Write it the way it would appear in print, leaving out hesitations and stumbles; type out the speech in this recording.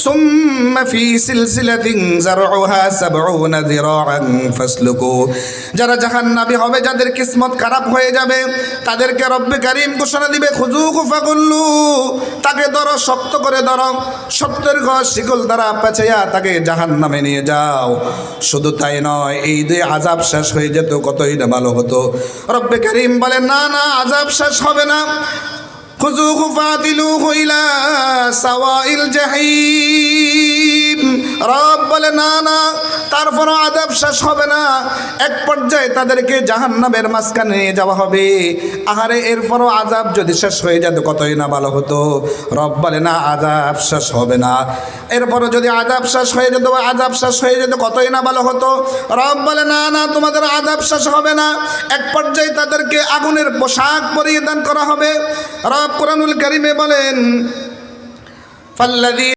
সুম্মা ফি সিলসিলাতিন যারউহা ৭০ যিরাআন ফাসলুকু। যারা জাহান্নামী হবে, যাদের কিসমত খারাপ হয়ে যাবে, তাদেরকে রব্বে কারীম ঘোষণা দিবে খুযুহু ফাগুল্লু, তাকে ধরো, শক্ত করে ধরো, ৭০ গজ শিকল দ্বারা পেঁচাইয়া তাকে জাহান্নামে নিয়ে যাও। শুধু তাই নয়, এই দুই আযাব শেষ হয়ে যেত, কতই না ভালো হতো। রব্বে কারীম বলে না না, আযাব শেষ হবে না। খুযুহু ফাতিলুহু ইলা সাওয়াইল জাহিম। রব বলে না না, তারপরও আযাব শেষ হবে না। এক পর্যায়ে তাদেরকে জাহান্নামের মাঝখানে নিয়ে যাওয়া হবে। আহারে, এরপরও আযাব যদি শেষ হয়ে যেত, কতই না ভালো হতো। রব বলে না, আযাব শেষ হবে না। এরপরও যদি আযাব শেষ হয়ে যেত, আযাব শেষ হয়ে যেত, কতই না ভালো হতো। রব বলে না না, তোমাদের আযাব শেষ হবে না। এক পর্যায়ে তাদেরকে আগুনের পোশাক পরিয়ে দান করা হবে। রব কোরআনুল কারীমে বলেন, ফাল্লাযী